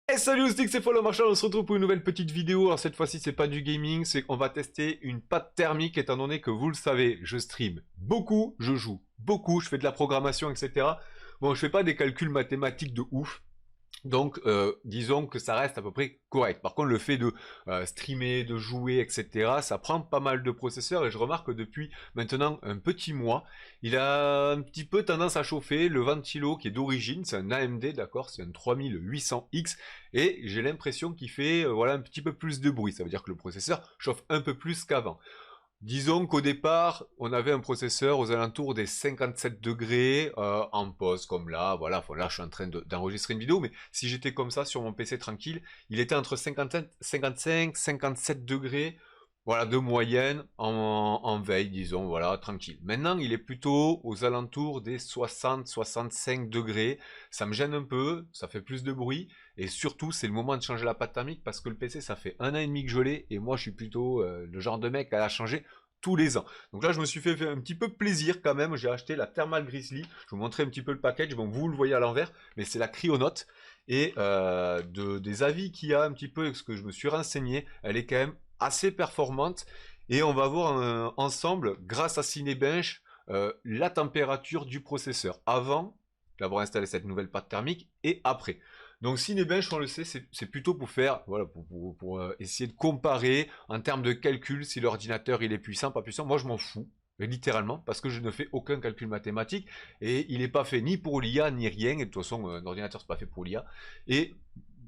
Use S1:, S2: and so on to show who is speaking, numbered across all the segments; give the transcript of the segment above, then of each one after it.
S1: Et salut Stick, c'est Follow Marshall, on se retrouve pour une nouvelle petite vidéo. Alors cette fois-ci c'est pas du gaming, c'est qu'on va tester une pâte thermique étant donné que vous le savez, je stream beaucoup, je joue beaucoup, je fais de la programmation, etc. Bon, je fais pas des calculs mathématiques de ouf. Donc, disons que ça reste à peu près correct. Par contre, le fait de streamer, de jouer, etc., ça prend pas mal de processeurs et je remarque que depuis maintenant un petit mois, il a un petit peu tendance à chauffer. Le ventilo qui est d'origine, c'est un AMD, d'accord, c'est un 3800X et j'ai l'impression qu'il fait voilà un petit peu plus de bruit. Ça veut dire que le processeur chauffe un peu plus qu'avant. Disons qu'au départ, on avait un processeur aux alentours des 57 degrés en pause, comme là, voilà, enfin, là je suis en train d'enregistrer une vidéo, mais si j'étais comme ça sur mon PC tranquille, il était entre 55, 57 degrés, voilà, de moyenne en veille, disons, voilà, tranquille. Maintenant, il est plutôt aux alentours des 60, 65 degrés, ça me gêne un peu, ça fait plus de bruit, et surtout, c'est le moment de changer la pâte thermique parce que le PC, ça fait 1 an et demi que je l'ai, et moi, je suis plutôt le genre de mec à la changer tous les ans. Donc là, je me suis fait un petit peu plaisir quand même. J'ai acheté la Thermal Grizzly. Je vais vous montrer un petit peu le package. Bon, vous le voyez à l'envers, mais c'est la Cryonaut. Et des avis qu'il y a un petit peu, ce que je me suis renseigné, elle est quand même assez performante. Et on va voir ensemble, grâce à Cinebench, la température du processeur avant d'avoir installé cette nouvelle pâte thermique et après. Donc Cinebench, on le sait, c'est plutôt pour faire, voilà, pour essayer de comparer en termes de calcul si l'ordinateur il est puissant, pas puissant. Moi je m'en fous, littéralement, parce que je ne fais aucun calcul mathématique et il n'est pas fait ni pour l'IA ni rien. Et de toute façon, un ordinateur c'est pas fait pour l'IA. Et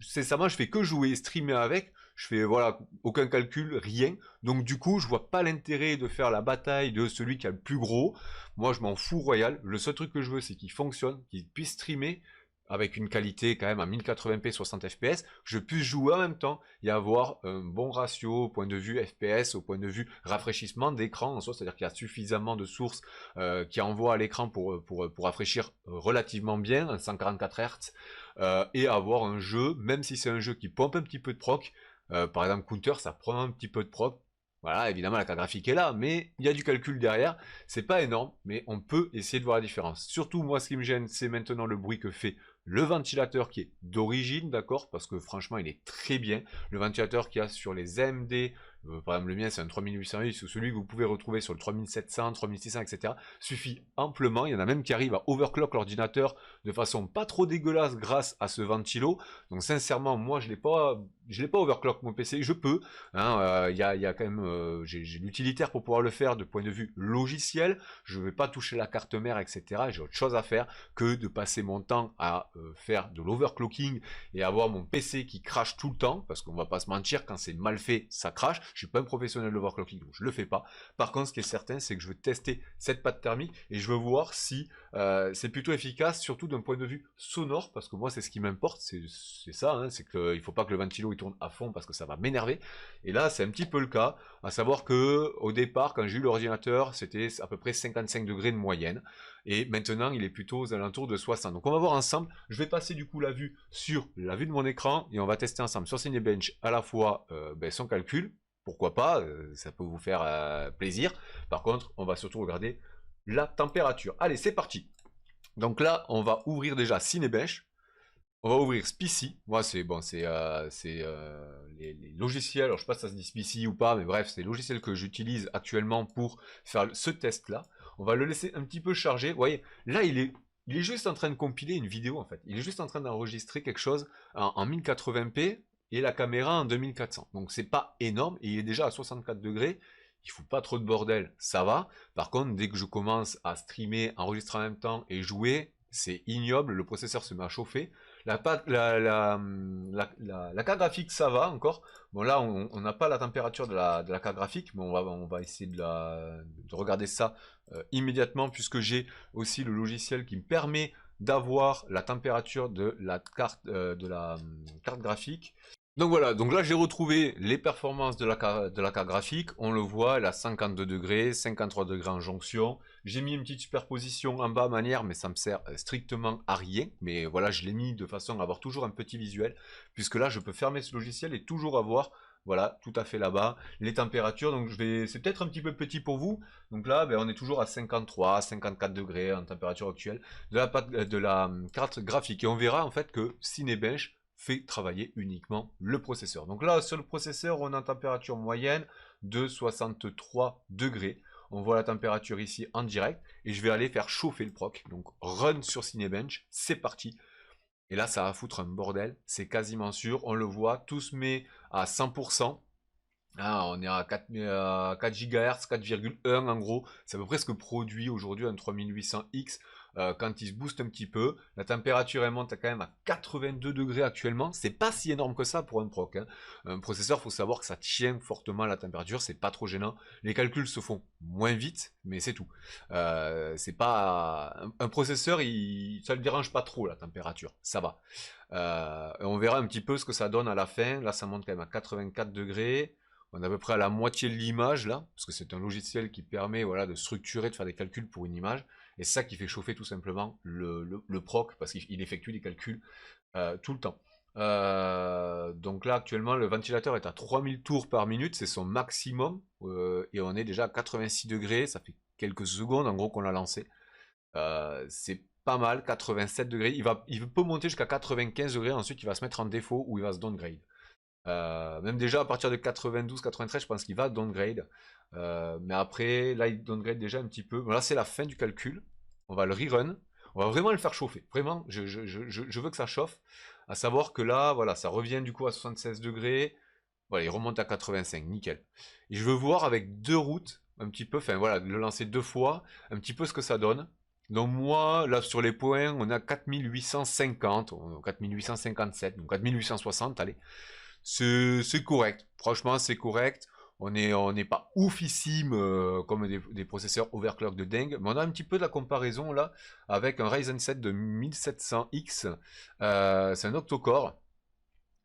S1: c'est ça, moi je fais que jouer, streamer avec. Je fais voilà aucun calcul, rien. Donc du coup, je vois pas l'intérêt de faire la bataille de celui qui a le plus gros. Moi, je m'en fous royal. Le seul truc que je veux, c'est qu'il fonctionne, qu'il puisse streamer avec une qualité quand même à 1080p 60 fps, je puisse jouer en même temps et avoir un bon ratio au point de vue FPS, au point de vue rafraîchissement d'écran en soi, c'est-à-dire qu'il y a suffisamment de sources qui envoient à l'écran pour rafraîchir relativement bien, un 144 Hz, et avoir un jeu, même si c'est un jeu qui pompe un petit peu de proc, par exemple Counter, ça prend un petit peu de proc. Voilà, évidemment la carte graphique est là, mais il y a du calcul derrière. C'est pas énorme, mais on peut essayer de voir la différence. Surtout, moi, ce qui me gêne, c'est maintenant le bruit que fait le ventilateur qui est d'origine, d'accord, parce que franchement, il est très bien. Le ventilateur qu'il y a sur les AMD, par exemple le mien, c'est un 3800X, ou celui que vous pouvez retrouver sur le 3700, 3600, etc., suffit amplement. Il y en a même qui arrivent à overclock l'ordinateur de façon pas trop dégueulasse grâce à ce ventilo. Donc sincèrement, moi, je l'ai pas overclock mon PC, je peux. Hein, y a quand même, j'ai l'utilitaire pour pouvoir le faire de point de vue logiciel. Je ne vais pas toucher la carte mère, etc. J'ai autre chose à faire que de passer mon temps à faire de l'overclocking et avoir mon PC qui crache tout le temps, parce qu'on va pas se mentir, quand c'est mal fait, ça crache. Je suis pas un professionnel de l'overclocking, donc je le fais pas. Par contre, ce qui est certain, c'est que je veux tester cette pâte thermique et je veux voir si c'est plutôt efficace, surtout d'un point de vue sonore, parce que moi, c'est ce qui m'importe, c'est ça, hein, c'est qu'il faut pas que le ventilo il tourne à fond parce que ça va m'énerver. Et là, c'est un petit peu le cas, à savoir que au départ, quand j'ai eu l'ordinateur, c'était à peu près 55 degrés de moyenne, et maintenant, il est plutôt aux alentours de 60. Donc, on va voir ensemble. Je vais passer du coup la vue sur la vue de mon écran, et on va tester ensemble sur Cinebench à la fois son calcul, pourquoi pas, ça peut vous faire plaisir. Par contre, on va surtout regarder la température. Allez, c'est parti. Donc là, on va ouvrir déjà Cinebench. On va ouvrir Spicy. Moi, c'est bon, c'est les logiciels. Alors, je sais pas si ça se dit Spicy ou pas, mais bref, c'est les logiciels que j'utilise actuellement pour faire ce test-là. On va le laisser un petit peu charger. Vous voyez, là, il est juste en train de compiler une vidéo, en fait. Il est juste en train d'enregistrer quelque chose en 1080p et la caméra en 2400. Donc, c'est pas énorme et il est déjà à 64 degrés. Il fout pas trop de bordel, ça va. Par contre, dès que je commence à streamer, enregistrer en même temps et jouer, c'est ignoble. Le processeur se met à chauffer. La carte graphique, ça va encore. Bon, là, on n'a pas la température de la carte graphique, mais on va essayer de regarder ça immédiatement, puisque j'ai aussi le logiciel qui me permet d'avoir la température de la carte graphique. Donc voilà, donc là j'ai retrouvé les performances de la carte graphique, on le voit, elle a 52 degrés, 53 degrés en jonction, j'ai mis une petite superposition en bas manière, mais ça me sert strictement à rien, mais voilà, je l'ai mis de façon à avoir toujours un petit visuel, puisque là je peux fermer ce logiciel et toujours avoir, voilà, tout à fait là-bas, les températures, donc c'est peut-être un petit peu petit pour vous, donc là ben, on est toujours à 53, 54 degrés en température actuelle de la carte graphique, et on verra en fait que Cinebench fait travailler uniquement le processeur. Donc là, sur le processeur, on a une température moyenne de 63 degrés. On voit la température ici en direct et je vais aller faire chauffer le proc. Donc run sur Cinebench, c'est parti. Et là, ça va foutre un bordel, c'est quasiment sûr. On le voit, tout se met à 100%. Ah, on est à 4 GHz, 4,1 en gros. C'est à peu près ce que produit aujourd'hui un 3800X quand il se booste un petit peu. La température elle monte quand même à 82 degrés actuellement. C'est pas si énorme que ça pour un proc, hein. Un processeur, faut savoir que ça tient fortement la température, c'est pas trop gênant. Les calculs se font moins vite, mais c'est tout. C'est pas un processeur, ça le dérange pas trop la température, ça va. On verra un petit peu ce que ça donne à la fin. Là, ça monte quand même à 84 degrés. On est à peu près à la moitié de l'image là, parce que c'est un logiciel qui permet voilà, de structurer, de faire des calculs pour une image. Et c'est ça qui fait chauffer tout simplement le proc, parce qu'il effectue des calculs tout le temps. Donc là actuellement le ventilateur est à 3000 tours par minute, c'est son maximum, et on est déjà à 86 degrés, ça fait quelques secondes en gros qu'on l'a lancé. C'est pas mal, 87 degrés, il peut monter jusqu'à 95 degrés, ensuite il va se mettre en défaut ou il va se downgrade. Même déjà à partir de 92-93, je pense qu'il va downgrade. Mais après, là, il downgrade déjà un petit peu. Bon, là, c'est la fin du calcul. On va le rerun. On va vraiment le faire chauffer. Vraiment, je veux que ça chauffe. À savoir que là, voilà, ça revient du coup à 76 degrés. Voilà, il remonte à 85, nickel. Et je veux voir avec deux routes, un petit peu, enfin voilà, le lancer deux fois, un petit peu ce que ça donne. Donc moi, là sur les points, on a 4850, 4857, donc 4860, allez. C'est correct. Franchement, c'est correct. On n'est pas oufissime comme des processeurs overclock de dingue, mais on a un petit peu de la comparaison là avec un Ryzen 7 de 1700X. C'est un octocore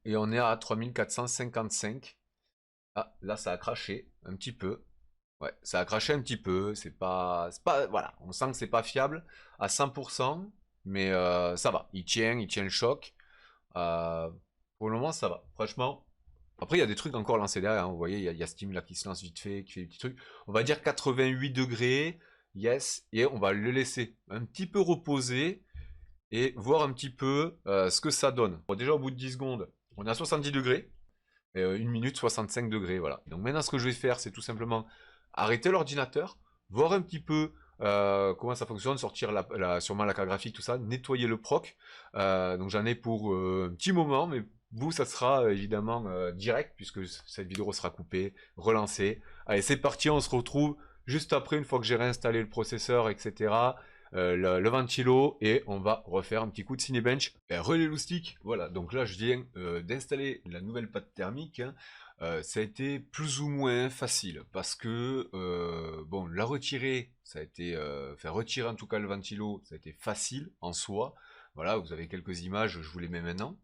S1: et on est à 3455. Ah, là ça a craché un petit peu. Ouais, ça a craché un petit peu. Voilà, on sent que c'est pas fiable à 100%, mais ça va. Il tient le choc. Euh, pour le moment, ça va. Franchement. Après, il y a des trucs encore lancés derrière, hein. Vous voyez, il y a Steam là qui se lance vite fait, qui fait des petits trucs. On va dire 88 degrés, yes, et on va le laisser un petit peu reposer et voir un petit peu ce que ça donne. Bon, déjà, au bout de 10 secondes, on est à 70 degrés, et 1 minute 65 degrés, voilà. Donc maintenant, ce que je vais faire, c'est tout simplement arrêter l'ordinateur, voir un petit peu comment ça fonctionne, sortir sûrement la carte graphique, tout ça, nettoyer le proc. Donc j'en ai pour un petit moment, mais vous, ça sera évidemment direct, puisque cette vidéo sera coupée, relancée. Allez, c'est parti, on se retrouve juste après, une fois que j'ai réinstallé le processeur, etc. Le ventilo, et on va refaire un petit coup de Cinebench. Relais loustique, voilà, donc là je viens d'installer la nouvelle pâte thermique, hein. Ça a été plus ou moins facile, parce que bon, la retirer, ça a été faire retirer en tout cas le ventilo, ça a été facile en soi. Voilà, vous avez quelques images, je vous les mets maintenant.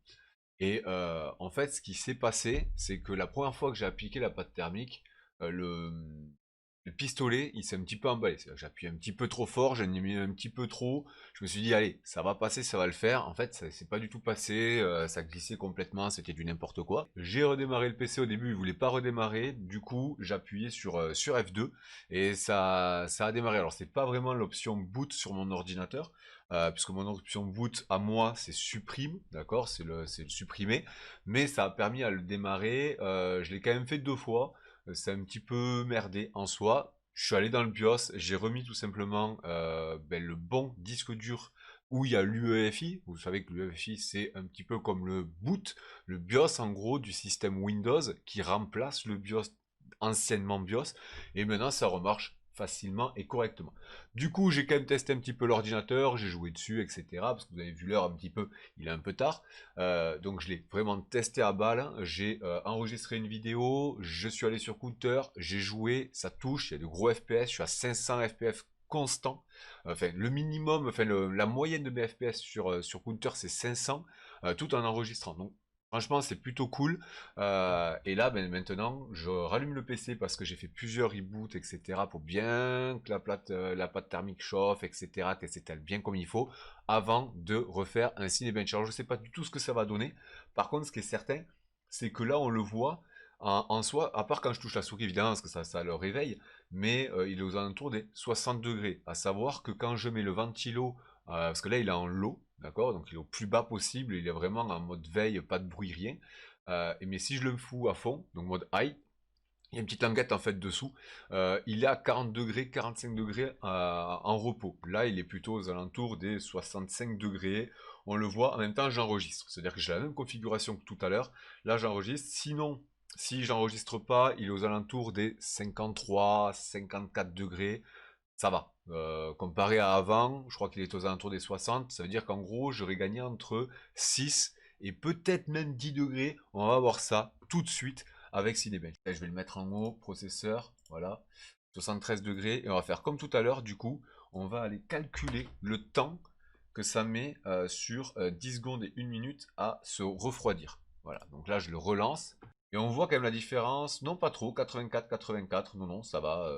S1: Et en fait, ce qui s'est passé, c'est que la première fois que j'ai appliqué la pâte thermique, le pistolet, il s'est un petit peu emballé. J'ai appuyé un petit peu trop fort, j'en ai mis un petit peu trop. Je me suis dit, allez, ça va passer, ça va le faire. En fait, ça s'est pas du tout passé, ça glissait complètement, c'était du n'importe quoi. J'ai redémarré le PC au début, il voulait pas redémarrer. Du coup, j'ai appuyé sur F2 et ça a démarré. Alors, c'est pas vraiment l'option boot sur mon ordinateur. Puisque mon option boot à moi c'est supprime, d'accord, c'est le supprimer, mais ça a permis à le démarrer. Je l'ai quand même fait deux fois, c'est un petit peu merdé en soi. Je suis allé dans le BIOS, j'ai remis tout simplement le bon disque dur où il y a l'UEFI. Vous savez que l'UEFI c'est un petit peu comme le boot, le BIOS en gros du système Windows qui remplace le BIOS anciennement BIOS, et maintenant ça remarche facilement et correctement. Du coup, j'ai quand même testé un petit peu l'ordinateur, j'ai joué dessus, etc. Parce que vous avez vu l'heure un petit peu, il est un peu tard. Donc je l'ai vraiment testé à balle. J'ai enregistré une vidéo, je suis allé sur Counter, j'ai joué, ça touche, il y a de gros FPS, je suis à 500 FPS constant. Enfin, le minimum, enfin la moyenne de mes FPS sur Counter, c'est 500, tout en enregistrant. Donc franchement, c'est plutôt cool. Et là, maintenant, je rallume le PC parce que j'ai fait plusieurs reboots, etc. pour bien que la pâte thermique chauffe, etc. qu'elle s'étale bien comme il faut, avant de refaire un Cinebench. Alors, je ne sais pas du tout ce que ça va donner. Par contre, ce qui est certain, c'est que là, on le voit en soi, à part quand je touche la souris, évidemment, parce que ça le réveille, mais il est aux alentours des 60 degrés. À savoir que quand je mets le ventilo, parce que là, il est en low, d'accord? Donc il est au plus bas possible, il est vraiment en mode veille, pas de bruit, rien. Mais si je le fous à fond, donc mode high, il y a une petite languette en fait dessous. Il est à 40 degrés, 45 degrés en repos. Là, il est plutôt aux alentours des 65 degrés. On le voit, en même temps, j'enregistre. C'est-à-dire que j'ai la même configuration que tout à l'heure. Là, j'enregistre. Sinon, si j'enregistre pas, il est aux alentours des 53, 54 degrés. Ça va. Comparé à avant, je crois qu'il est aux alentours des 60. Ça veut dire qu'en gros, j'aurais gagné entre 6 et peut-être même 10 degrés. On va voir ça tout de suite avec Cinebench. Là, je vais le mettre en haut, processeur, voilà. 73 degrés. Et on va faire comme tout à l'heure, du coup, on va aller calculer le temps que ça met sur 10 secondes et 1 minute à se refroidir. Voilà, donc là, je le relance. Et on voit quand même la différence, non pas trop, 84, 84, non, non, ça va.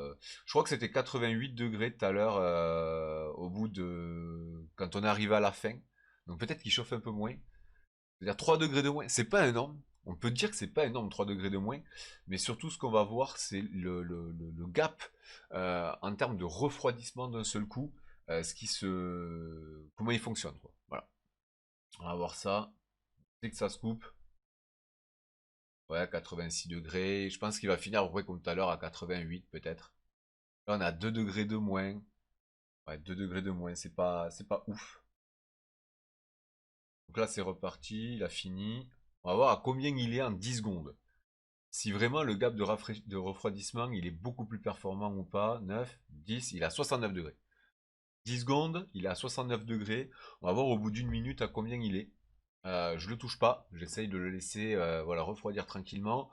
S1: Je crois que c'était 88 degrés tout à l'heure, au bout de... quand on est arrivé à la fin. Donc peut-être qu'il chauffe un peu moins. C'est-à-dire 3 degrés de moins, c'est pas énorme. On peut dire que c'est pas énorme, 3 degrés de moins. Mais surtout, ce qu'on va voir, c'est le gap en termes de refroidissement d'un seul coup. Comment il fonctionne, quoi. Voilà. On va voir ça. Dès que ça se coupe. Ouais, 86 degrés. Je pense qu'il va finir à peu près comme tout à l'heure à 88 peut-être. Là, on a 2 degrés de moins. Ouais, 2 degrés de moins, c'est pas ouf. Donc là, c'est reparti, il a fini. On va voir à combien il est en 10 secondes. Si vraiment le gap de refroidissement, il est beaucoup plus performant ou pas. 9, 10, il est à 69 degrés. 10 secondes, il est à 69 degrés. On va voir au bout d'une minute à combien il est. Je le touche pas, j'essaye de le laisser voilà, refroidir tranquillement,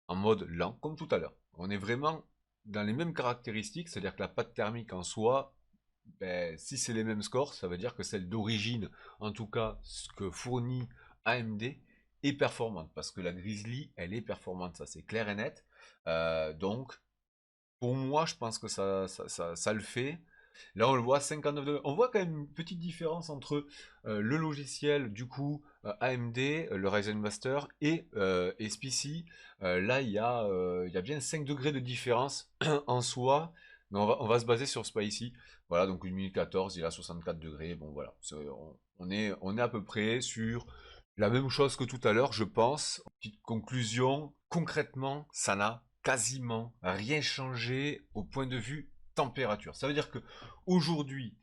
S1: en mode lent, comme tout à l'heure. On est vraiment dans les mêmes caractéristiques, c'est-à-dire que la pâte thermique en soi, ben, si c'est les mêmes scores, ça veut dire que celle d'origine, en tout cas ce que fournit AMD, est performante. Parce que la Grizzly, elle est performante, ça c'est clair et net. Donc, pour moi, je pense que ça le fait. Là, on le voit, 59 degrés. On voit quand même une petite différence entre le logiciel, du coup, AMD, le Ryzen Master et SPC. Là, il y a bien 5 degrés de différence en soi. Mais on va se baser sur Spicy. Voilà, donc 1 minute 14, il a 64 degrés. Bon, voilà. On est à peu près sur la même chose que tout à l'heure, je pense. Petite conclusion, concrètement, ça n'a quasiment rien changé au point de vue température. Ça veut dire que aujourd'hui,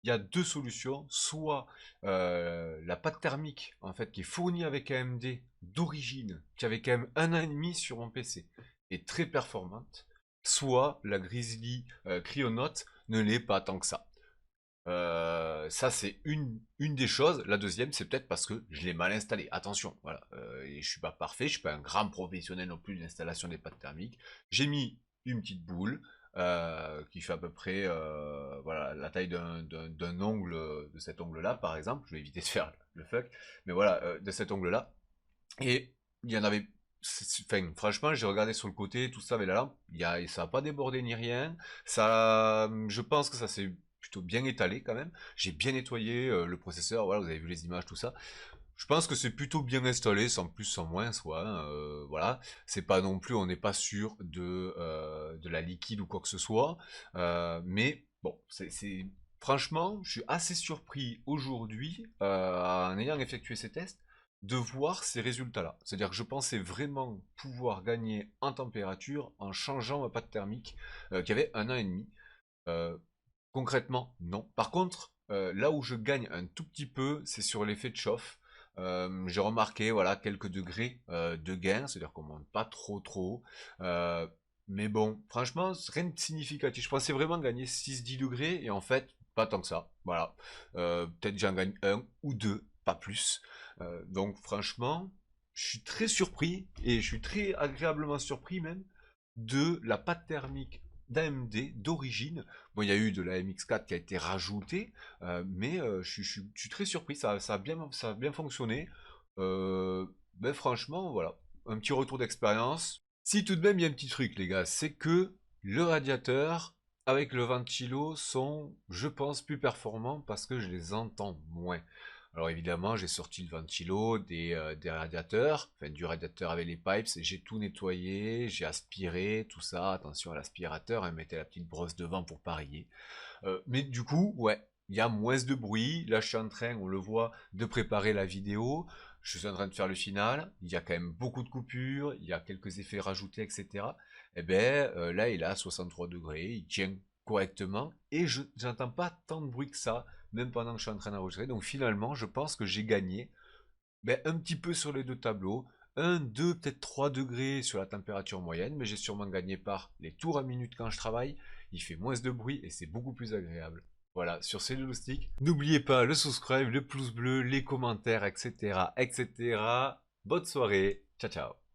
S1: il y a deux solutions, soit la pâte thermique en fait qui est fournie avec AMD d'origine, qui avait quand même 1 an et demi sur mon PC, est très performante, soit la Grizzly Cryonaut ne l'est pas tant que ça. Ça c'est une des choses. La deuxième, c'est peut-être parce que je l'ai mal installé. Attention, voilà. Et je suis pas parfait, je suis pas un grand professionnel non plus d'installation des pâtes thermiques. J'ai mis une petite boule qui fait à peu près voilà, la taille d'un ongle, de cet ongle-là, par exemple. Je vais éviter de faire le fuck, mais voilà, de cet ongle-là. Et il y en avait. Enfin, franchement, j'ai regardé sur le côté, tout ça avec la lampe, ça n'a pas débordé ni rien. Ça, je pense que ça s'est plutôt bien étalé quand même. J'ai bien nettoyé le processeur, voilà, vous avez vu les images, tout ça. Je pense que c'est plutôt bien installé, sans plus, sans moins, soit. Voilà, c'est pas non plus, on n'est pas sûr de la liquide ou quoi que ce soit. Mais bon, franchement, je suis assez surpris aujourd'hui, en ayant effectué ces tests, de voir ces résultats-là. C'est-à-dire que je pensais vraiment pouvoir gagner en température en changeant ma pâte thermique qui avait 1 an et demi. Euh, Concrètement, non. Par contre, là où je gagne un tout petit peu, c'est sur l'effet de chauffe. J'ai remarqué voilà, quelques degrés de gain, c'est-à-dire qu'on monte pas trop trop haut. Mais bon, franchement, rien de significatif. Je pensais vraiment gagner 6-10 degrés et en fait, pas tant que ça. Voilà. Peut-être j'en gagne un ou deux, pas plus. Donc franchement, je suis très surpris et je suis très agréablement surpris même de la pâte thermique d'AMD d'origine. Bon, il y a eu de la MX4 qui a été rajoutée, mais je suis très surpris, ça a bien fonctionné. Ben franchement, voilà, un petit retour d'expérience. Si tout de même il y a un petit truc, les gars, c'est que le radiateur avec le ventilo sont, je pense, plus performants parce que je les entends moins. Alors évidemment, j'ai sorti le ventilo des radiateurs, enfin du radiateur avec les pipes, j'ai tout nettoyé, j'ai aspiré, tout ça, attention à l'aspirateur, hein, mettez la petite brosse devant pour parier. Mais du coup, ouais, il y a moins de bruit. Là, je suis en train, on le voit, de préparer la vidéo. Je suis en train de faire le final. Il y a quand même beaucoup de coupures. Il y a quelques effets rajoutés, etc. Et ben là, il est à 63 degrés. Il tient correctement. Et je n'entends pas tant de bruit que ça, même pendant que je suis en train d'enregistrer. Donc finalement, je pense que j'ai gagné un petit peu sur les deux tableaux. 1, 2, peut-être 3 degrés sur la température moyenne, mais j'ai sûrement gagné par les tours à minute quand je travaille. Il fait moins de bruit et c'est beaucoup plus agréable. Voilà, sur Cellulostick. N'oubliez pas le subscribe, le pouce bleu, les commentaires, etc. etc. Bonne soirée. Ciao, ciao.